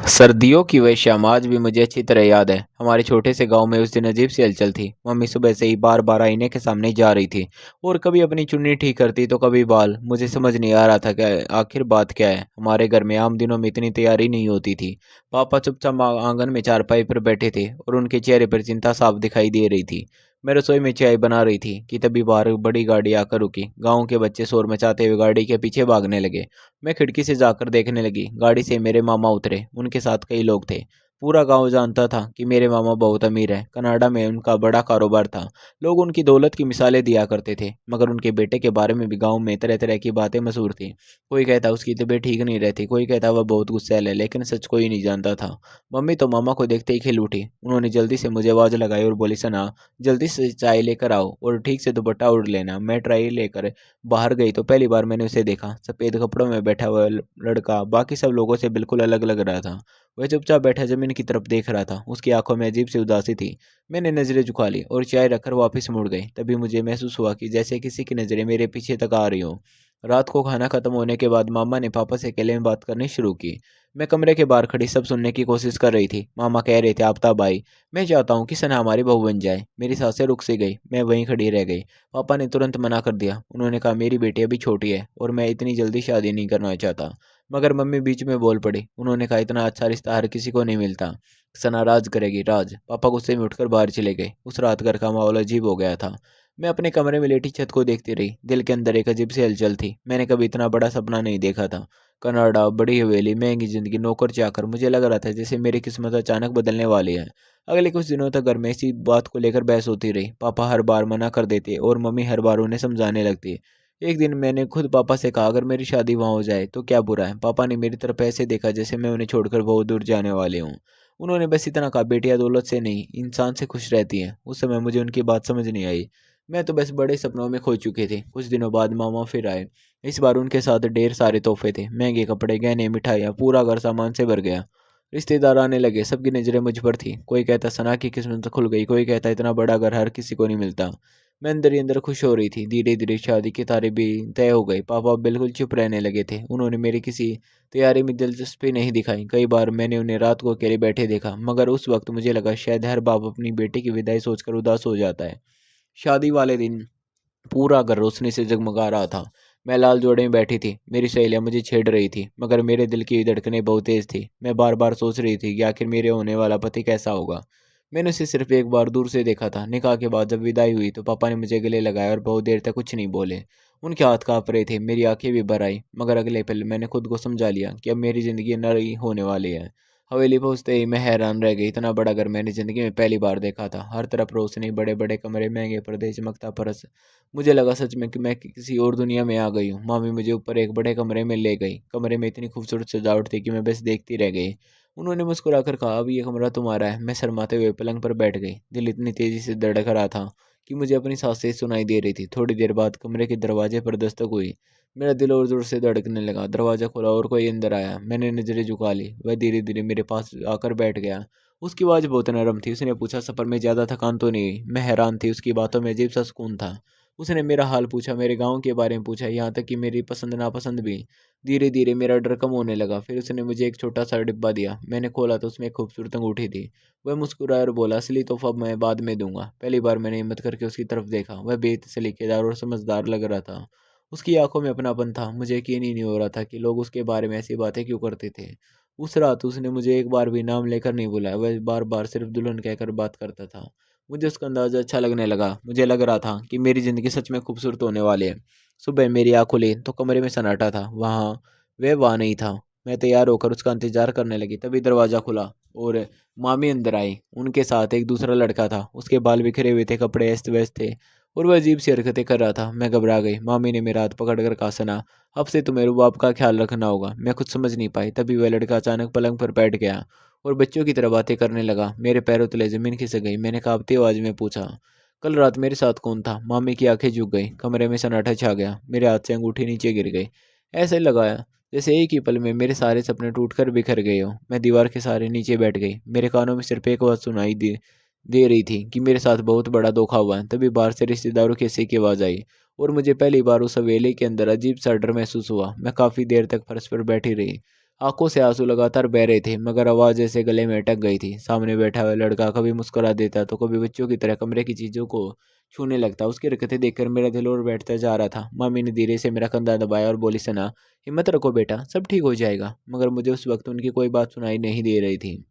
सर्दियों की वह शाम आज भी मुझे अच्छी तरह याद है। हमारे छोटे से गांव में उस दिन अजीब सी हलचल थी। मम्मी सुबह से ही बार बार आईने के सामने जा रही थी और कभी अपनी चुन्नी ठीक करती तो कभी बाल। मुझे समझ नहीं आ रहा था कि आखिर बात क्या है। हमारे घर में आम दिनों में इतनी तैयारी नहीं होती थी। पापा चुपचाप आंगन में चारपाई पर बैठे थे और उनके चेहरे पर चिंता साफ दिखाई दे रही थी। मैं रसोई में चाय बना रही थी कि तभी बाहर बड़ी गाड़ी आकर रुकी। गांव के बच्चे शोर मचाते हुए गाड़ी के पीछे भागने लगे। मैं खिड़की से जाकर देखने लगी। गाड़ी से मेरे मामा उतरे, उनके साथ कई लोग थे। पूरा गांव जानता था कि मेरे मामा बहुत अमीर हैं। कनाडा में उनका बड़ा कारोबार था। लोग उनकी दौलत की मिसालें दिया करते थे, मगर उनके बेटे के बारे में भी गांव में तरह तरह की बातें मशहूर थी। कोई कहता उसकी तबीयत ठीक नहीं रहती, कोई कहता वह बहुत गुस्सैल है, लेकिन सच कोई नहीं जानता था। मम्मी तो मामा को देखते ही खिल उठी। उन्होंने जल्दी से मुझे आवाज लगाई और बोली, सना जल्दी से चाय लेकर आओ और ठीक से दुपट्टा ओढ़ लेना। मैं ट्राई लेकर बाहर गई तो पहली बार मैंने उसे देखा। सफ़ेद कपड़ों में बैठा हुआ लड़का बाकी सब लोगों से बिल्कुल अलग लग रहा था। वह चुपचाप बैठा जमीन की तरफ देख रहा था। उसकी आंखों में अजीब सी उदासी थी। मैंने नज़रें झुका ली और चाय रखकर वापस मुड़ गई। तभी मुझे महसूस हुआ कि जैसे किसी की नज़रें मेरे पीछे तक आ रही हो। रात को खाना खत्म होने के बाद मामा ने पापा से अकेले में बात करनी शुरू की। मैं कमरे के बाहर खड़ी सब सुनने की कोशिश कर रही थी। मामा कह रहे थे, आफ्ताब भाई, मैं चाहता हूँ कि सना हमारी बहू बन जाए। मेरी सांसें रुक सी गई। मैं वहीं खड़ी रह गई। पापा ने तुरंत मना कर दिया। उन्होंने कहा, मेरी बेटी अभी छोटी है और मैं इतनी जल्दी शादी नहीं करना चाहता। मगर मम्मी बीच में बोल पड़ी। उन्होंने कहा, इतना अच्छा रिश्ता हर किसी को नहीं मिलता। सना राज करेगी, राज। पापा गुस्से में उठकर बाहर चले गए। उस रात घर का माहौल अजीब हो गया था। मैं अपने कमरे में लेटी छत को देखती रही। दिल के अंदर एक अजीब सी हलचल थी। मैंने कभी इतना बड़ा सपना नहीं देखा था। कनाडा, बड़ी हवेली, महंगी जिंदगी, नौकर चाकर। मुझे लग रहा था जैसे मेरी किस्मत अचानक बदलने वाली है। अगले कुछ दिनों तक घर में इसी बात को लेकर बहस होती रही। पापा हर बार मना कर देते और मम्मी हर बार उन्हें समझाने लगती। एक दिन मैंने खुद पापा से कहा, अगर मेरी शादी वहाँ हो जाए तो क्या बुरा है। पापा ने मेरी तरफ ऐसे देखा जैसे मैं उन्हें छोड़कर बहुत दूर जाने वाले हूँ। उन्होंने बस इतना कहा, बेटियां दौलत से नहीं इंसान से खुश रहती हैं। उस समय मुझे उनकी बात समझ नहीं आई। मैं तो बस बड़े सपनों में खो चुके थे। कुछ दिनों बाद मामा फिर आए। इस बार उनके साथ ढेर सारे तोहफे थे, महंगे कपड़े, गहने, मिठाइयाँ। पूरा घर सामान से भर गया। रिश्तेदार आने लगे। सबकी नज़रें मुझ पर थी। कोई कहता, सना की किस्मत खुल गई। कोई कहता, इतना बड़ा घर हर किसी को नहीं मिलता। मैं अंदर ही अंदर खुश हो रही थी। धीरे धीरे शादी की तारीख भी तय हो गई। पापा बिल्कुल चुप रहने लगे थे। उन्होंने मेरी किसी तैयारी में दिलचस्पी नहीं दिखाई। कई बार मैंने उन्हें रात को अकेले बैठे देखा, मगर उस वक्त मुझे लगा शायद हर बाप अपनी बेटी की विदाई सोचकर उदास हो जाता है। शादी वाले दिन पूरा घर रोशनी से जगमगा रहा था। मैं लाल जोड़े में बैठी थी। मेरी सहेलियां मुझे छेड़ रही थी, मगर मेरे दिल की धड़कनें बहुत तेज थी। मैं बार बार सोच रही थी कि आखिर मेरे होने वाला पति कैसा होगा। मैंने उसे सिर्फ एक बार दूर से देखा था। निकाह के बाद जब विदाई हुई तो पापा ने मुझे गले लगाया और बहुत देर तक कुछ नहीं बोले। उनके हाथ कांप रहे थे। मेरी आंखें भी भर आई, मगर अगले पल मैंने खुद को समझा लिया कि अब मेरी जिंदगी नई होने वाली है। हवेली पहुंचते ही मैं हैरान रह गई। इतना बड़ा घर मैंने जिंदगी में पहली बार देखा था। हर तरफ रोशनी, बड़े बड़े कमरे, महंगे पर्दे, चमकता फर्श। मुझे लगा सच में कि मैं किसी और दुनिया में आ गई हूँ। मामी मुझे ऊपर एक बड़े कमरे में ले गई। कमरे में इतनी खूबसूरत सजावट थी कि मैं बस देखती रह गई। उन्होंने मुस्कुराकर कहा, अब ये कमरा तुम्हारा है। मैं शर्माते हुए पलंग पर बैठ गई। दिल इतनी तेजी से धड़क रहा था कि मुझे अपनी सांसें सुनाई दे रही थी। थोड़ी देर बाद कमरे के दरवाजे पर दस्तक हुई। मेरा दिल और जोर से धड़कने लगा। दरवाज़ा खुला और कोई अंदर आया। मैंने नज़रें झुका ली। वह धीरे धीरे मेरे पास आकर बैठ गया। उसकी आवाज़ बहुत नरम थी। उसने पूछा, सफ़र में ज़्यादा थकान तो नहीं हुई? मैं हैरान थी। उसकी बातों में अजीब सा सुकून था। उसने मेरा हाल पूछा, मेरे गाँव के बारे में पूछा, यहाँ तक कि मेरी पसंद नापसंद भी। धीरे धीरे मेरा डर कम होने लगा। फिर उसने मुझे एक छोटा सा डिब्बा दिया। मैंने खोला तो उसमें एक खूबसूरत अंगूठी थी। वह मुस्कुराया और बोला, असली तोहफा मैं बाद में दूंगा। पहली बार मैंने हिम्मत करके उसकी तरफ देखा। वह बेहद सलीकेदार और समझदार लग रहा था। उसकी आंखों में अपनापन था। मुझे यकीन ही नहीं हो रहा था कि लोग उसके बारे में ऐसी बातें क्यों करते थे। उस रात उसने मुझे एक बार भी नाम लेकर नहीं बुलाया। वह बार बार सिर्फ दुल्हन कहकर बात करता था। मुझे उसका अंदाज़ा अच्छा लगने लगा। मुझे लग रहा था कि मेरी ज़िंदगी सच में खूबसूरत होने वाली है। सुबह मेरी आँख खुली तो कमरे में सन्नाटा था। वह वहाँ नहीं था। मैं तैयार होकर उसका इंतज़ार करने लगी। तभी दरवाज़ा खुला और मामी अंदर आई। उनके साथ एक दूसरा लड़का था। उसके बाल बिखरे हुए थे, कपड़े अस्त-व्यस्त थे और वह अजीब सी हरकतें कर रहा था। मैं घबरा गई। मामी ने मेरा हाथ पकड़कर कहा, सना, अब से तुम्हें रुबाब का ख्याल रखना होगा। मैं कुछ समझ नहीं पाई। तभी वह लड़का अचानक पलंग पर बैठ गया और बच्चों की तरह बातें करने लगा। मेरे पैरों तले ज़मीन खिसक गई। मैंने काँपती आवाज़ में पूछा, कल रात मेरे साथ कौन था? मामी की आंखें झुक गईं। कमरे में सन्नाटा छा गया। मेरे हाथ से अंगूठी नीचे गिर गई। ऐसे लगा जैसे एक ही पल में मेरे सारे सपने टूटकर बिखर गए हों। मैं दीवार के सहारे नीचे बैठ गई। मेरे कानों में सिर्फ एक आवाज़ सुनाई दे दे रही थी कि मेरे साथ बहुत बड़ा धोखा हुआ है। तभी बाहर से रिश्तेदारों की हंसी की आवाज़ आई और मुझे पहली बार उस हवेली के अंदर अजीब सा डर महसूस हुआ। मैं काफ़ी देर तक फर्श पर बैठी रही। आंखों से आंसू लगातार बह रहे थे, मगर आवाज़ जैसे गले में अटक गई थी। सामने बैठा हुआ लड़का कभी मुस्कुरा देता तो कभी बच्चों की तरह कमरे की चीज़ों को छूने लगता। उसकी हरकतें देखकर मेरा दिल और बैठता जा रहा था। मम्मी ने धीरे से मेरा कंधा दबाया और बोली, सना, हिम्मत रखो बेटा, सब ठीक हो जाएगा। मगर मुझे उस वक्त उनकी कोई बात सुनाई नहीं दे रही थी।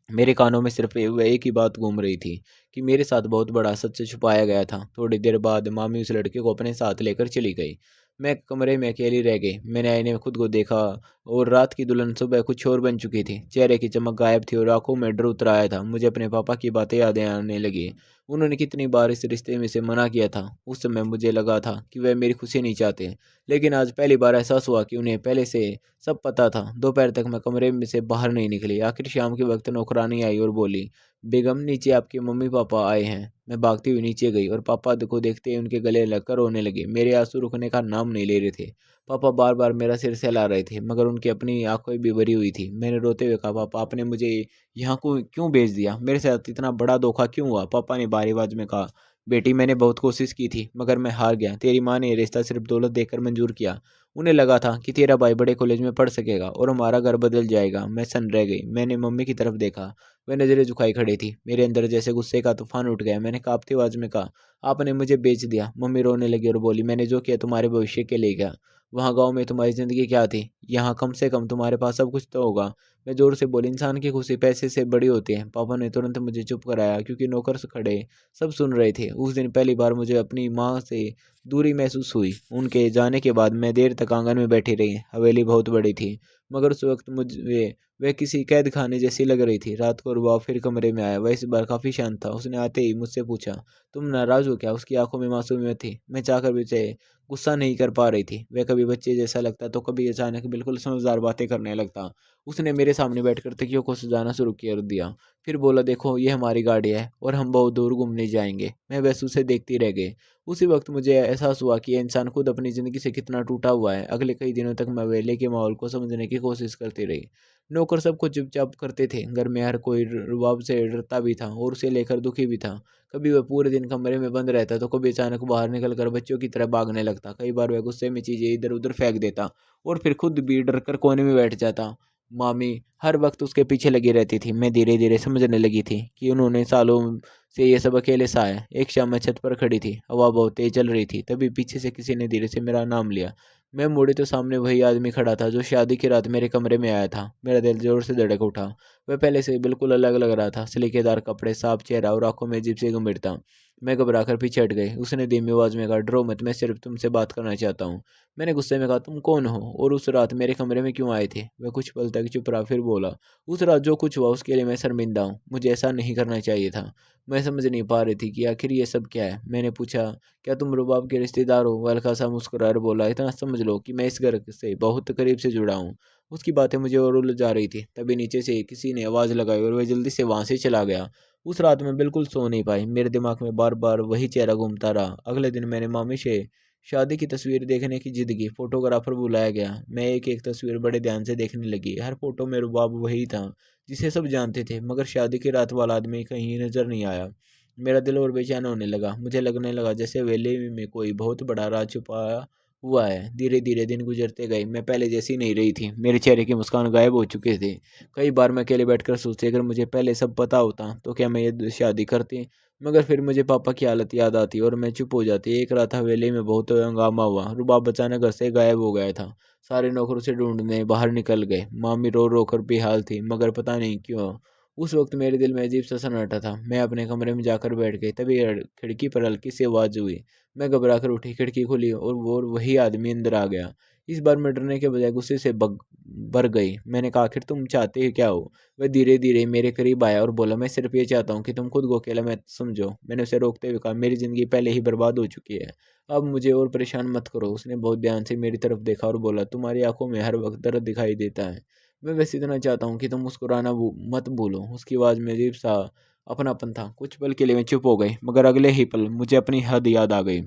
मेरे कानों में सिर्फ वह एक ही बात घूम रही थी कि मेरे साथ बहुत बड़ा सच छुपाया गया था। थोड़ी देर बाद मामी उस लड़के को अपने साथ लेकर चली गई। मैं कमरे में अकेली रह गई। मैंने आईने में खुद को देखा और रात की दुल्हन सुबह कुछ और बन चुकी थी। चेहरे की चमक गायब थी और आंखों में डर उतर आया था। मुझे अपने पापा की बातें यादें आने लगी। उन्होंने कितनी बार इस रिश्ते में से मना किया था। उस समय मुझे लगा था कि वह मेरी खुशी नहीं चाहते, लेकिन आज पहली बार एहसास हुआ कि उन्हें पहले से सब पता था। दोपहर तक मैं कमरे में से बाहर नहीं निकली। आखिर शाम के वक्त नौकरानी आई और बोली, बेगम, नीचे आपके मम्मी पापा आए हैं। मैं भागती हुई नीचे गई और पापा को देखते ही उनके गले लगकर रोने लगे। मेरे आंसू रुकने का नाम नहीं ले रहे थे। पापा बार बार मेरा सिर सहला रहे थे, मगर उनकी अपनी आंखें भी भरी हुई थी। मैंने रोते हुए कहा, पापा, आपने मुझे यहाँ को क्यों भेज दिया? मेरे साथ इतना बड़ा धोखा क्यों हुआ? पापा ने भारी आवाज में कहा, बेटी, मैंने बहुत कोशिश की थी, मगर मैं हार गया। तेरी माँ ने ये रिश्ता सिर्फ दौलत देकर मंजूर किया। उन्हें लगा था कि तेरा भाई बड़े कॉलेज में पढ़ सकेगा और हमारा घर बदल जाएगा। मैं सन रह गई। मैंने मम्मी की तरफ देखा। वह नजरें झुकाई खड़ी थी। मेरे अंदर जैसे गुस्से का तूफान उठ गया। मैंने कांपती आवाज में कहा, आपने मुझे बेच दिया। मम्मी रोने लगी और बोली, मैंने जो किया तुम्हारे भविष्य के लिए किया। वहाँ गांव में तुम्हारी जिंदगी क्या थी? यहाँ कम से कम तुम्हारे पास सब कुछ तो होगा। मैं जोर से बोली, इंसान की खुशी पैसे से बड़ी होती है। पापा ने तुरंत मुझे चुप कराया, क्योंकि नौकर से खड़े सब सुन रहे थे। उस दिन पहली बार मुझे अपनी माँ से दूरी महसूस हुई। उनके जाने के बाद मैं देर तक आंगन में बैठी रही। हवेली बहुत बड़ी थी, मगर उस वक्त मुझे वह किसी कैद खाने जैसी लग रही थी। रात को रुबाब फिर कमरे में आया। वह इस बार काफी शांत था। उसने आते ही मुझसे पूछा, तुम नाराज हो क्या? उसकी आंखों में मासूमियत थी। मैं चाहकर भी उसे गुस्सा नहीं कर पा रही थी। वह कभी बच्चे जैसा लगता तो कभी अचानक बिल्कुल समझदार बातें करने लगता। उसने मेरे सामने बैठकर तकियों को सजाना शुरू कर दिया। फिर बोला, देखो, ये हमारी गाड़ी है और हम बहुत दूर घूमने जाएंगे। मैं बस उसे देखती रह गई। उसी वक्त मुझे एहसास हुआ कि यह इंसान खुद अपनी ज़िंदगी से कितना टूटा हुआ है। अगले कई दिनों तक मैं वेले के माहौल को समझने की कोशिश करती रही। नौकर सब कुछ चुपचाप करते थे। घर में हर कोई रुबाब से डरता भी था और उसे लेकर दुखी भी था। कभी वह पूरे दिन कमरे में बंद रहता तो कभी अचानक बाहर निकलकर बच्चों की तरह भागने लगता। कई बार वह गुस्से में चीज़ें इधर उधर फेंक देता और फिर खुद भी डर कर कोने में बैठ जाता। मामी हर वक्त उसके पीछे लगी रहती थी। मैं धीरे धीरे समझने लगी थी कि उन्होंने सालों से ये सब अकेले सहा है। एक शाम मैं छत पर खड़ी थी। हवा बहुत तेज चल रही थी। तभी पीछे से किसी ने धीरे से मेरा नाम लिया। मैं मुड़ी तो सामने वही आदमी खड़ा था जो शादी की रात मेरे कमरे में आया था। मेरा दिल जोर से धड़क उठा। वह पहले से बिल्कुल अलग लग रहा था। सलीकेदार कपड़े, साफ चेहरा और आंखों में अजीब सी गंभीरता। मैं घबराकर पीछे हट गई। उसने धीमी आवाज में कहा, डरो मत, मैं सिर्फ तुमसे बात करना चाहता हूँ। मैंने गुस्से में कहा, तुम कौन हो और उस रात मेरे कमरे में क्यों आए थे? वह कुछ पल तक चुप रहा, फिर बोला, उस रात जो कुछ हुआ उसके लिए मैं शर्मिंदा हूँ। मुझे ऐसा नहीं करना चाहिए था। मैं समझ नहीं पा रही थी कि आखिर ये सब क्या है। मैंने पूछा, क्या तुम रुबाब के रिश्तेदार हो? वह हल्का सा मुस्कुराकर बोला, इतना समझ लो कि मैं इस घर से बहुत करीब से जुड़ा हूँ। उसकी बातें मुझे और उलझा रही थी। तभी नीचे से किसी ने आवाज़ लगाई और वह जल्दी से वहाँ से चला गया। उस रात में बिल्कुल सो नहीं पाई। मेरे दिमाग में बार बार वही चेहरा घूमता रहा। अगले दिन मैंने मामी से शादी की तस्वीर देखने की जिद की। फोटोग्राफर बुलाया गया। मैं एक एक तस्वीर बड़े ध्यान से देखने लगी। हर फोटो में रुबाब वही था जिसे सब जानते थे, मगर शादी की रात वाला आदमी कहीं नजर नहीं आया। मेरा दिल और बेचैन होने लगा। मुझे लगने लगा जैसे वेले में कोई बहुत बड़ा राज छुपाया हुआ है। धीरे धीरे दिन गुजरते गए। मैं पहले जैसी नहीं रही थी। मेरे चेहरे की मुस्कान गायब हो चुके थे। कई बार मैं अकेले बैठकर सोचती, अगर मुझे पहले सब पता होता तो क्या मैं ये शादी करती। मगर फिर मुझे पापा की हालत याद आती और मैं चुप हो जाती। एक रात हवेली में बहुत हंगामा हुआ। रुबाब अचानक घर से गायब हो गया था। सारे नौकर उसे ढूंढने बाहर निकल गए। मामी रो रो कर बेहाल थी, मगर पता नहीं क्यों उस वक्त मेरे दिल में अजीब सा सन्नाटा था। मैं अपने कमरे में जाकर बैठ गई। तभी खिड़की पर हल्की सी आवाज़ हुई। मैं घबरा कर उठी। खिड़की खुली और वो वही आदमी अंदर आ गया। इस बार मैं डरने के बजाय गुस्से से भर गई। मैंने कहा, आखिर तुम चाहते हो क्या हो? वह धीरे धीरे मेरे करीब आया और बोला, मैं सिर्फ ये चाहता हूँ कि तुम खुद को अकेला मत समझो। मैंने उसे रोकते हुए कहा, मेरी जिंदगी पहले ही बर्बाद हो चुकी है, अब मुझे और परेशान मत करो। उसने बहुत ध्यान से मेरी तरफ देखा और बोला, तुम्हारी आंखों में हर वक्त दर्द दिखाई देता है। मैं बस इतना चाहता हूँ कि तुम मुस्कुराना मत भूलो। उसकी आवाज़ में अजीब सा अपनापन था। कुछ पल के लिए मैं चुप हो गई, मगर अगले ही पल मुझे अपनी हद याद आ गई।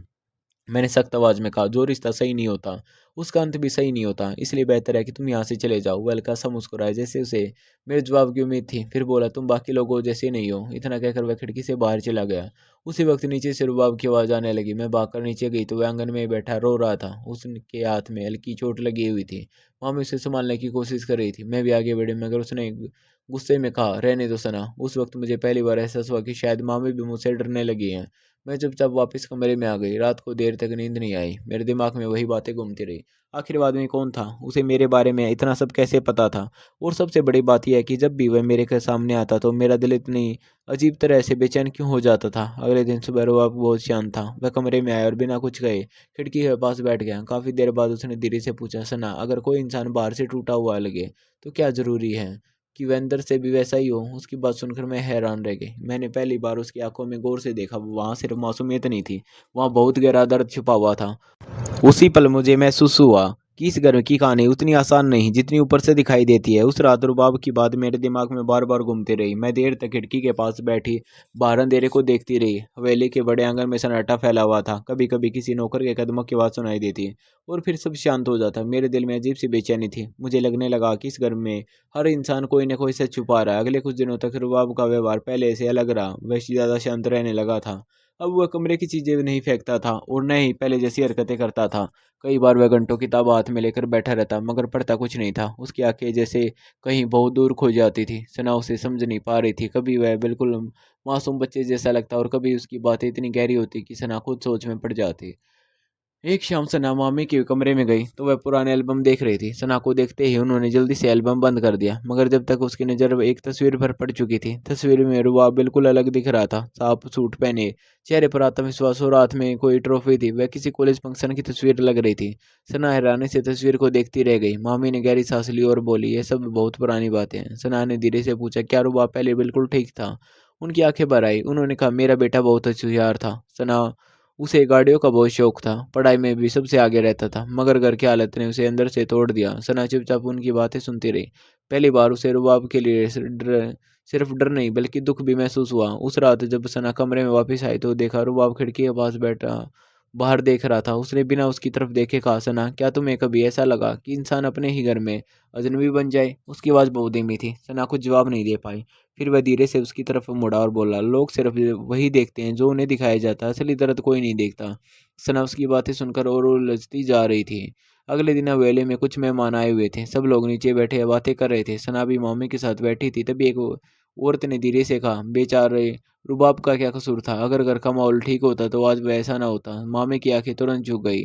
मैंने सख्त आवाज़ में कहा, जो रिश्ता सही नहीं होता, उसका अंत भी सही नहीं होता, इसलिए बेहतर है कि तुम यहाँ से चले जाओ। वह हल्का सा मुस्कुराया, जैसे उसे मेरे जवाब की उम्मीद थी। फिर बोला, तुम बाकी लोगों जैसे नहीं हो। इतना कहकर वह खिड़की से बाहर चला गया। उसी वक्त नीचे से रुबाब की आवाज़ आने लगी। मैं भागकर नीचे गई तो वह आंगन में बैठा रो रहा था। उसके हाथ में हल्की चोट लगी हुई थी। मामी उसे संभालने की कोशिश कर रही थी। मैं भी आगे बढ़ी, मगर उसने गुस्से में कहा, रहने दो सना। उस वक्त मुझे पहली बार एहसास हुआ कि शायद मामी भी मुझसे डरने लगी हैं। मैं चुपचाप वापस कमरे में आ गई। रात को देर तक नींद नहीं आई। मेरे दिमाग में वही बातें घूमती रही। आखिर वो आदमी कौन था? उसे मेरे बारे में इतना सब कैसे पता था? और सबसे बड़ी बात यह है कि जब भी वह मेरे के सामने आता तो मेरा दिल इतनी अजीब तरह से बेचैन क्यों हो जाता था? अगले दिन सुबह वो बहुत शांत था। वह कमरे में आया और बिना कुछ कहे खिड़की के पास बैठ गया। काफ़ी देर बाद उसने धीरे से पूछा, सना, अगर कोई इंसान बाहर से टूटा हुआ लगे तो क्या ज़रूरी है कि वह अंदर से भी वैसा ही हो? उसकी बात सुनकर मैं हैरान रह गई। मैंने पहली बार उसकी आंखों में गौर से देखा। वहाँ सिर्फ मासूमियत नहीं थी, वहाँ बहुत गहरा दर्द छुपा हुआ था। उसी पल मुझे महसूस हुआ कि इस घर की कहानी उतनी आसान नहीं जितनी ऊपर से दिखाई देती है। उस रात रुबाब की बात मेरे दिमाग में बार बार घूमती रही। मैं देर तक खिड़की के पास बैठी बाहर अंधेरे को देखती रही। हवेली के बड़े आंगन में सन्नाटा फैला हुआ था। कभी कभी किसी नौकर के कदमों की आवाज़ सुनाई देती और फिर सब शांत हो जाता। मेरे दिल में अजीब सी बेचैनी थी। मुझे लगने लगा कि इस घर में हर इंसान कोई न कोई सच छुपा रहा है। अगले कुछ दिनों तक रुबाब का व्यवहार पहले से अलग रहा। वह ज़्यादा शांत रहने लगा था। अब वह कमरे की चीज़ें भी नहीं फेंकता था और न ही पहले जैसी हरकतें करता था। कई बार वह घंटों किताब हाथ में लेकर बैठा रहता, मगर पढ़ता कुछ नहीं था। उसकी आंखें जैसे कहीं बहुत दूर खो जाती थी। सना उसे समझ नहीं पा रही थी। कभी वह बिल्कुल मासूम बच्चे जैसा लगता और कभी उसकी बातें इतनी गहरी होती कि सना खुद सोच में पड़ जाती। एक शाम सना मामी के कमरे में गई तो वह पुराने एल्बम देख रही थी। सना को देखते ही उन्होंने जल्दी से एल्बम बंद कर दिया, मगर जब तक उसकी नज़र एक तस्वीर पर पड़ चुकी थी। तस्वीर में रुबाब बिल्कुल अलग दिख रहा था। साफ सूट पहने, चेहरे पर आत्मविश्वास और हाथ में कोई ट्रॉफी थी। वह किसी कॉलेज फंक्शन की तस्वीर लग रही थी। सना हैरानी से तस्वीर को देखती रह गई। मामी ने गहरी सांस ली और बोली, ये सब बहुत पुरानी बातें हैं। सना ने धीरे से पूछा, क्या रुबाब पहले बिल्कुल ठीक था? उनकी आंखें भर आई। उन्होंने कहा, मेरा बेटा बहुत होशियार था सना। उसे गाड़ियों का बहुत शौक था, पढ़ाई में भी सबसे आगे रहता था, मगर घर की हालत ने उसे अंदर से तोड़ दिया। सना चुपचाप उनकी बातें सुनती रही। पहली बार उसे रुबाब के लिए सिर्फ डर नहीं बल्कि दुख भी महसूस हुआ। उस रात जब सना कमरे में वापस आई तो देखा रुबाब खिड़की के पास बैठा बाहर देख रहा था। उसने बिना उसकी तरफ देखे कहा, सना, क्या तुम्हें कभी ऐसा लगा कि इंसान अपने ही घर में अजनबी बन जाए? उसकी आवाज़ बहुत धीमी थी। सना कुछ जवाब नहीं दे पाई। फिर वह धीरे से उसकी तरफ मुड़ा और बोला, लोग सिर्फ वही देखते हैं जो उन्हें दिखाया जाता है, असली दर्द कोई नहीं देखता। सना उसकी बातें सुनकर और उलझती जा रही थी। अगले दिन हवेली में कुछ मेहमान आए हुए थे। सब लोग नीचे बैठे बातें कर रहे थे। सना भी मम्मी के साथ बैठी थी। तभी एक औरत ने धीरे से कहा, बेचारे रुबाब का क्या कसूर था? अगर घर का माहौल ठीक होता तो आज वह ऐसा ना होता। मामी की आंखें तुरंत झुक गई।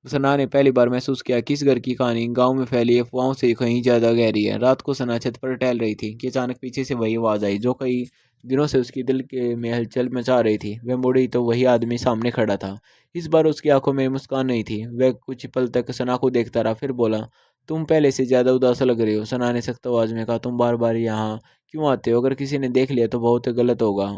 सना ने पहली बार महसूस किया कि इस घर की कहानी गांव में फैली अफवाहों से कहीं ज्यादा गहरी है। रात को सना छत पर टहल रही थी कि अचानक पीछे से वही आवाज आई जो कई दिनों से उसकी दिल के में हलचल मचा रही थी। वह मुड़ी तो वही आदमी सामने खड़ा था। इस बार उसकी आंखों में मुस्कान नहीं थी। वह कुछ पल तक सना को देखता रहा, फिर बोला, तुम पहले से ज्यादा उदास लग रही हो। सना ने सख्त आवाज में कहा, तुम बार बार यहाँ क्यों आते हो? अगर किसी ने देख लिया तो बहुत गलत होगा।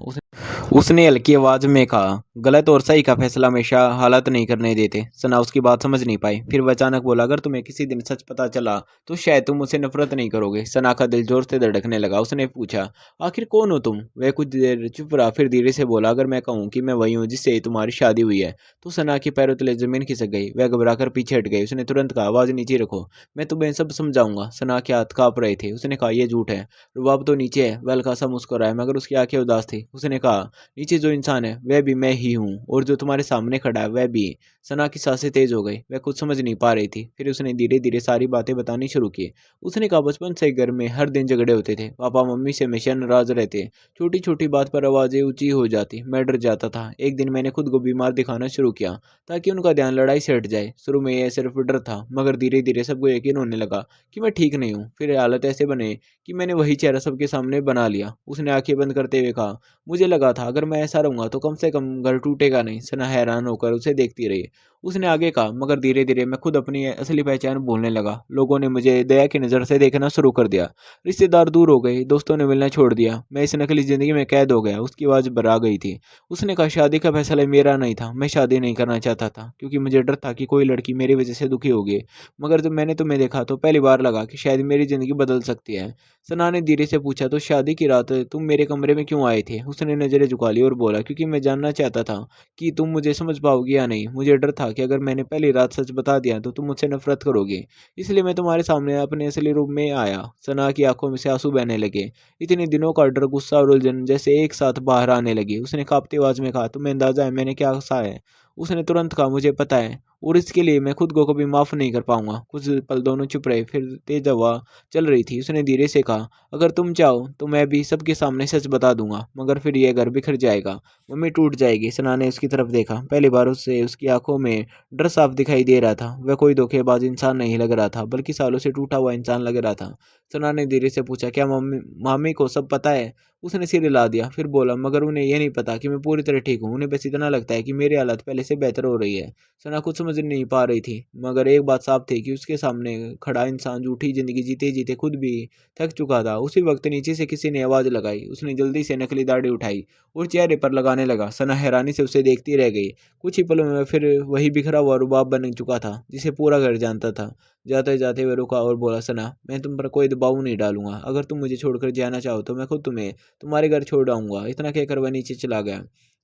उसने हल्की आवाज में कहा, गलत और सही का फैसला हमेशा हालात नहीं करने देते। सना उसकी बात समझ नहीं पाई। फिर वह अचानक बोला, अगर तुम्हें किसी दिन सच पता चला तो शायद तुम मुझसे नफरत नहीं करोगे। सना का दिल जोर से धड़कने लगा। उसने पूछा, आखिर कौन हो तुम? वह कुछ देर चुप रहा, फिर धीरे से बोला, अगर मैं कहूँ कि मैं वही हूँ जिससे तुम्हारी शादी हुई है तो सना के पैरों तले जमीन खिसक गई। वह घबराकर पीछे हट गई। उसने तुरंत कहा, आवाज नीचे रखो, मैं तुम्हें सब समझाऊंगा। सना के हाथ कांप रहे थे। उसने कहा, यह झूठ है, रुबाब तो नीचे है। वह हल्का सा मुस्कुराया, मगर उसकी आंखें उदास थी। उसने कहा, नीचे जो इंसान है वह भी मैं ही हूँ और जो तुम्हारे सामने खड़ा है वह भी। सना की सांसें तेज हो गई। वह कुछ समझ नहीं पा रही थी। फिर उसने धीरे धीरे सारी बातें बतानी शुरू की। उसने कहा, बचपन से घर में हर दिन झगड़े होते थे। पापा मम्मी से हमेशा नाराज रहते। छोटी छोटी बात पर आवाजें ऊंची हो जाती। मैं डर जाता था। एक दिन मैंने खुद को बीमार दिखाना शुरू किया ताकि उनका ध्यान लड़ाई से हट जाए। शुरू में यह सिर्फ डर था, मगर धीरे धीरे सबको यकीन होने लगा कि मैं ठीक नहीं हूँ। फिर हालत ऐसे बने कि मैंने वही चेहरा सबके सामने बना लिया। उसने आंखें बंद करते हुए कहा, मुझे लगा था अगर मैं ऐसा रहूंगा तो कम से कम घर टूटेगा नहीं। सना हैरान होकर उसे देखती रही। उसने आगे कहा, मगर धीरे धीरे मैं खुद अपनी असली पहचान भूलने लगा। लोगों ने मुझे दया की नज़र से देखना शुरू कर दिया। रिश्तेदार दूर हो गए, दोस्तों ने मिलना छोड़ दिया। मैं इस नकली ज़िंदगी में कैद हो गया। उसकी आवाज़ भरा गई थी। उसने कहा, शादी का फैसला मेरा नहीं था। मैं शादी नहीं करना चाहता था क्योंकि मुझे डर था कि कोई लड़की मेरी वजह से दुखी होगी। मगर जब मैंने तुम्हें देखा तो पहली बार लगा कि शायद मेरी ज़िंदगी बदल सकती है। सना ने धीरे से पूछा, तो शादी की रात तुम मेरे कमरे में क्यों आए थे? उसने नज़रें झुका ली और बोला, क्योंकि मैं जानना चाहता था कि तुम मुझे समझ पाओगी या नहीं। मुझे डर था कि अगर मैंने पहली रात सच बता दिया तो तुम मुझसे नफरत करोगे। इसलिए मैं तुम्हारे सामने अपने असली रूप में आया। सना की आंखों में से आंसू बहने लगे। इतने दिनों का डर, गुस्सा और उलझन जैसे एक साथ बाहर आने लगी। उसने कांपती आवाज में कहा, तुम्हें अंदाजा है मैंने क्या सा है? उसने तुरंत कहा, मुझे पता है, और इसके लिए मैं खुद को कभी माफ नहीं कर पाऊंगा। कुछ पल दोनों चुप रहे, फिर तेज हवा चल रही थी। उसने धीरे से कहा, अगर तुम चाहो तो मैं भी सबके सामने सच बता दूंगा, मगर फिर यह घर बिखर जाएगा, मम्मी टूट जाएगी। सना ने उसकी तरफ देखा। पहली बार उससे उसकी आंखों में डर साफ दिखाई दे रहा था। वह कोई धोखेबाज इंसान नहीं लग रहा था, बल्कि सालों से टूटा हुआ इंसान लग रहा था। सना ने धीरे से पूछा, क्या मम्मी मामी को सब पता है? उसने सिर हिला दिया, फिर बोला, मगर उन्हें यह नहीं पता कि मैं पूरी तरह ठीक हूँ। उन्हें बस इतना लगता है कि मेरी हालत पहले से बेहतर हो रही है। सना कुछ समझ नहीं पा रही थी, मगर एक बात साफ थी कि उसके सामने खड़ा इंसान झूठी जिंदगी जीते जीते खुद भी थक चुका था। उसी वक्त नीचे से किसी ने आवाज लगाई। उसने जल्दी से नकली दाढ़ी उठाई और चेहरे पर लगाने लगा। सना हैरानी से उसे देखती रह गई। कुछ ही पलों में फिर वही बिखरा हुआ रुबाब बन चुका था जिसे पूरा घर जानता था। जाते जाते वह रुका और बोला, सना, मैं तुम पर कोई दबाव नहीं डालूंगा। अगर तुम मुझे छोड़कर जाना चाहो तो मैं खुद तुम्हें तुम्हारे घर छोड़ आऊंगा। इतना कहकर वह नीचे चला गया।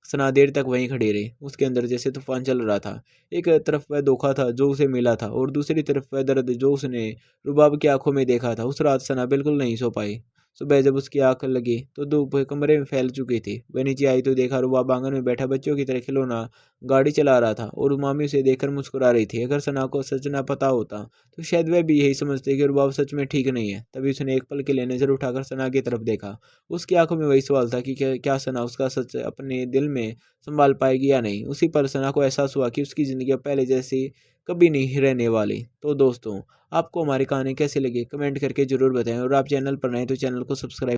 सना देर तक वहीं खड़ी रही। उसके अंदर जैसे तूफान चल रहा था। एक तरफ वह धोखा था जो उसे मिला था, और दूसरी तरफ वह दर्द जो उसने रुबाब की आंखों में देखा था। उस रात सना बिल्कुल नहीं सो पाई। सुबह जब उसकी आंख लगी तो धूप कमरे में फैल चुकी थी। वह नीचे आई तो देखा रुबाब आंगन में बैठा बच्चों की तरह खिलौना गाड़ी चला रहा था, और मामी उसे देखकर मुस्कुरा रही थी। अगर सना को सच न पता होता तो शायद वह भी यही समझते कि रुबाब सच में ठीक नहीं है। तभी उसने एक पल के लिए नजर उठाकर सना की तरफ देखा। उसकी आंखों में वही सवाल था कि क्या सना उसका सच अपने दिल में संभाल पाएगी या नहीं। उसी पर सना को एहसास हुआ कि उसकी ज़िंदगी अब पहले जैसी कभी नहीं रहने वाली। तो दोस्तों, आपको हमारी कहानी कैसी लगी कमेंट करके ज़रूर बताएं, और आप चैनल पर नए तो चैनल को सब्सक्राइब